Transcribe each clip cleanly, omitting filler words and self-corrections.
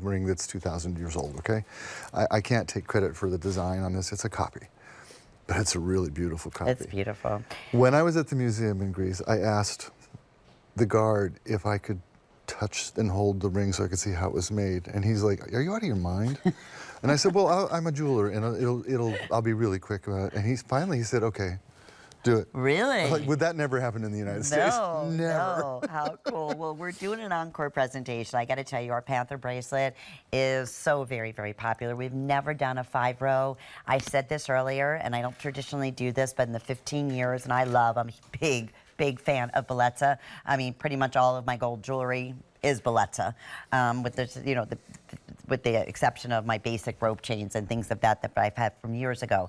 ring that's 2,000 years old, okay? I can't take credit for the design on this. It's a copy, but it's a really beautiful copy. It's beautiful. When I was at the museum in Greece, I asked the guard if I could touch and hold the ring so I could see how it was made. And he's like, "Are you out of your mind?" And I said, "Well, I'm a jeweler, and I'll be really quick about it." And he said, "Okay, do it." Really? Like, would that never happen in the United States? Never. No. How cool. Well, we're doing an encore presentation. I got to tell you, our Panther bracelet is so very, very popular. We've never done a 5-row. I said this earlier, and I don't traditionally do this, but in the 15 years, and I'm a big fan of Bellezza. I mean, pretty much all of my gold jewelry is Bellezza, with the, with the exception of my basic rope chains and things of that I've had from years ago.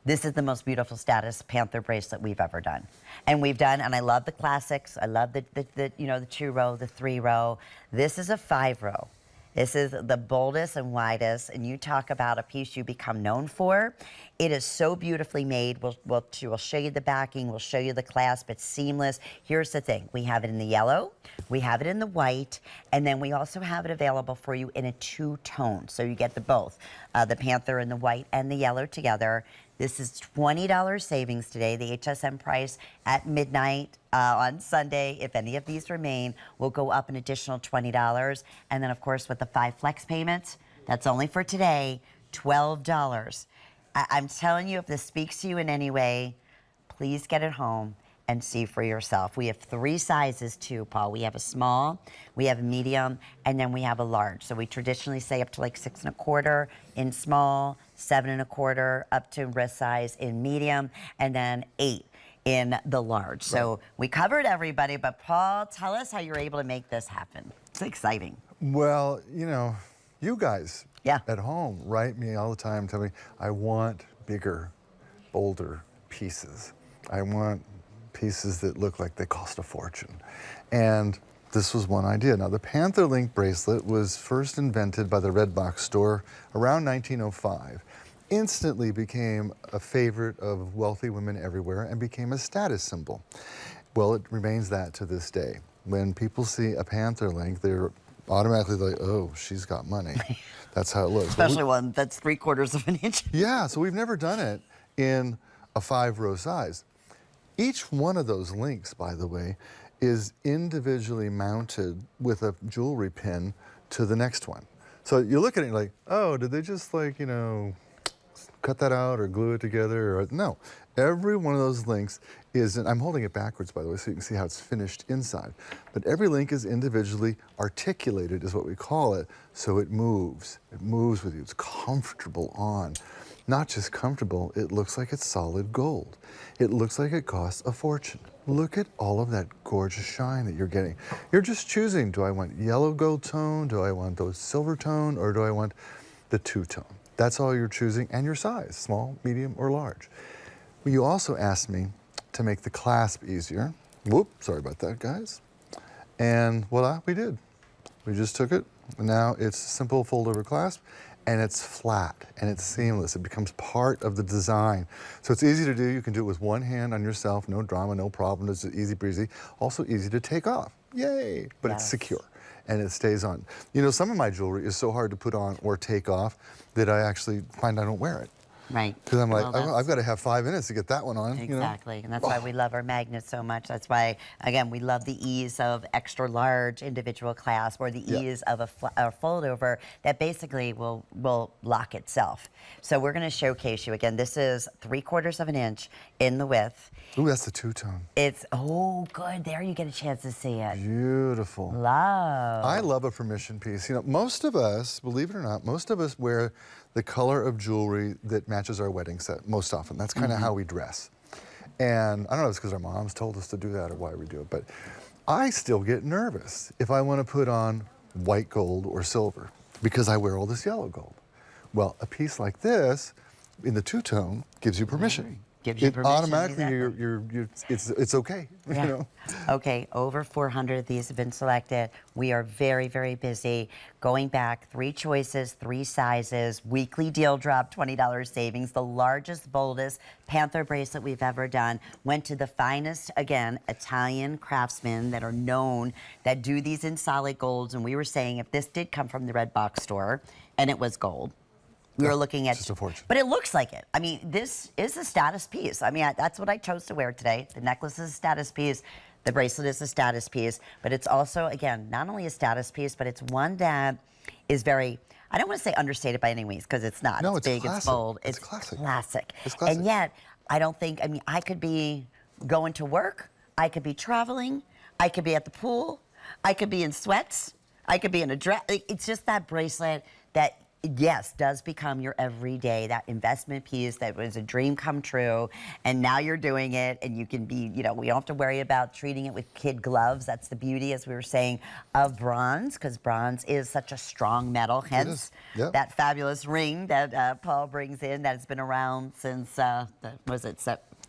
This is the most beautiful status Panther bracelet we've ever done. And I love the classics. I love the 2-row, the 3-row. This is a 5-row. This is the boldest and widest, and you talk about a piece you become known for. It is so beautifully made. We'll show you the backing. We'll show you the clasp. It's seamless. Here's the thing. We have it in the yellow. We have it in the white. And then we also have it available for you in a 2-tone. So you get both, the Panther and the white and the yellow together. This is $20 savings today. The HSN price at midnight on Sunday, if any of these remain, will go up an additional $20. And then, of course, with the 5 flex payments, that's only for today, $12. I'm telling you, if this speaks to you in any way, please get it home and see for yourself. We have 3 sizes too, Paul. We have a small, we have a medium, and then we have a large. So we traditionally say up to like 6 1/4 in small, 7 1/4 up to wrist size in medium, and then 8 in the large. So we covered everybody, but Paul, tell us how you're able to make this happen. It's exciting. Well, you guys at home write me all the time, tell me, I want bigger, bolder pieces. I want pieces that look like they cost a fortune. And this was one idea. Now, the Panther-Link bracelet was first invented by the Red Box store around 1905. Instantly became a favorite of wealthy women everywhere and became a status symbol. Well, it remains that to this day. When people see a Panther-Link, they're automatically like, oh, she's got money. That's how it looks. Especially one that's 3/4 of an inch. Yeah, so we've never done it in a 5-row size. Each one of those links, by the way, is individually mounted with a jewelry pin to the next one. So you look at it and you're like, oh, did they just cut that out or glue it together? Or, no, every one of those links is, and I'm holding it backwards, by the way, so you can see how it's finished inside. But every link is individually articulated, is what we call it, so it moves. It moves with you. It's comfortable on. Not just comfortable, it looks like it's solid gold. It looks like it costs a fortune. Look at all of that gorgeous shine that you're getting. You're just choosing, do I want yellow gold tone, do I want those silver tone, or do I want the 2-tone? That's all you're choosing, and your size, small, medium, or large. You also asked me to make the clasp easier. Whoop, sorry about that, guys. And voila, we did. We just took it, and now it's a simple fold-over clasp, and it's flat, and it's seamless. It becomes part of the design. So it's easy to do. You can do it with one hand on yourself, no drama, no problem. It's easy breezy. Also easy to take off. Yay! But it's secure, and it stays on. Some of my jewelry is so hard to put on or take off that I actually find I don't wear it. Right. Because I'm like, I've got to have 5 minutes to get that one on. Exactly, and that's why we love our magnets so much. That's why, again, we love the ease of extra large individual clasp, or the ease of a fold over that basically will lock itself. So we're going to showcase you again. This is 3/4 of an inch in the width. Ooh, that's the 2-tone. It's, oh, good. There you get a chance to see it. Beautiful. Love. I love a permission piece. Most of us, believe it or not, most of us wear the color of jewelry that matches our wedding set most often. That's kind of how we dress. And I don't know if it's because our moms told us to do that or why we do it, but I still get nervous if I want to put on white gold or silver because I wear all this yellow gold. Well, a piece like this in the 2-tone gives you permission. Gives you it permission. automatically, Exactly. it's okay. Yeah. You know? Okay, over 400 of these have been selected. We are very, very busy. Going back, 3 choices, 3 sizes, weekly deal drop, $20 savings. The largest, boldest Panther bracelet we've ever done. Went to the finest, again, Italian craftsmen that are known, that do these in solid golds. And we were saying if this did come from the Red Box store and it was gold, we were looking at, just a fortune. but it looks like it. I mean, this is a status piece. I mean, that's what I chose to wear today. The necklace is a status piece. The bracelet is a status piece. But it's also, again, not only a status piece, but it's one that is very, I don't want to say understated by any means, because it's not. No, it's it's big, classic. it's bold. It's classic. Classic. It's classic. And yet, I don't think, I mean, I could be going to work. I could be traveling. I could be at the pool. I could be in sweats. I could be in a dress. It's just that bracelet that, yes, does become your everyday, that investment piece that was a dream come true, and now you're doing it, and you can be, you know, we don't have to worry about treating it with kid gloves. That's the beauty, as we were saying, of bronze, because bronze is such a strong metal, hence that fabulous ring that Paul brings in that has been around since,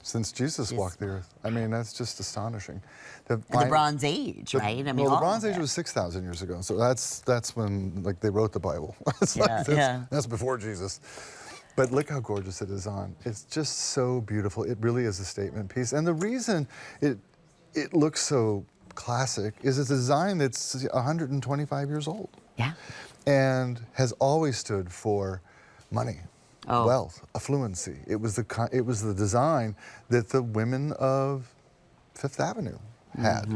Since Jesus walked the earth. I mean, that's just astonishing. The Bronze Age, right? I mean, well, the Bronze Age was 6,000 years ago, so that's when like they wrote the Bible. That's before Jesus. But look how gorgeous it is on. It's just so beautiful. It really is a statement piece. And the reason it looks so classic is it's a design that's 125 years old. Yeah. And has always stood for money. Wealth, affluency. It was the design that the women of Fifth Avenue had.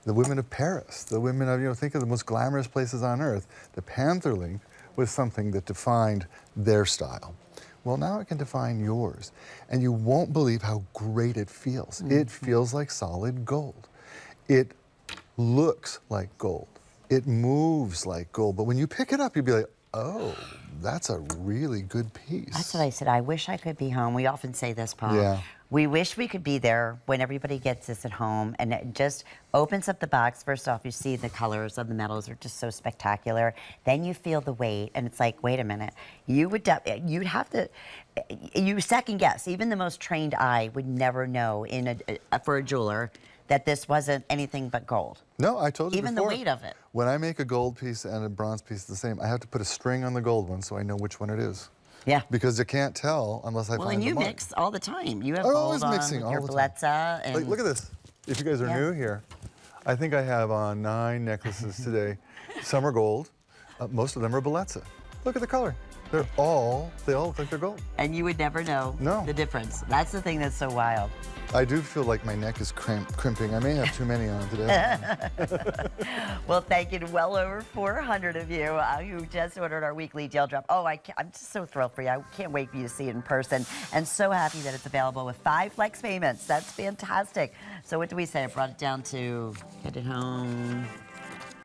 The women of Paris, the women of, you know, think of the most glamorous places on earth. The Panther-Link was something that defined their style. Well, now it can define yours. And you won't believe how great it feels. It feels like solid gold. It looks like gold. It moves like gold. But when you pick it up, you'd be like, oh, that's a really good piece. That's what I said. I wish I could be home. We often say this, Paul. Yeah. We wish we could be there when everybody gets this at home, and it just opens up the box. First off, you see the colors of the metals are just so spectacular. Then you feel the weight, and it's like, wait a minute. You'd have to, you second guess. Even the most trained eye would never know for a jeweler that this wasn't anything but gold. No, I told you Even before. the weight of it. When I make a gold piece and a bronze piece the same, I have to put a string on the gold one so I know which one it is. Yeah. Because you can't tell unless I find the mark. Well, and you mix all the time. You have I'm gold always on mixing with all your the time. Bellezza. And Like, look at this. If you guys are new here, I think I have on 9 necklaces today. Some are gold. Most of them are Bellezza. Look at the color. They all look like they're gold. And you would never know the difference. That's the thing that's so wild. I do feel like my neck is crimping. I may have too many on today. Well, thank you to well over 400 of you who just ordered our weekly deal drop. Oh, I'm just so thrilled for you. I can't wait for you to see it in person. And so happy that it's available with 5 flex payments. That's fantastic. So what do we say? I brought it down to get it home.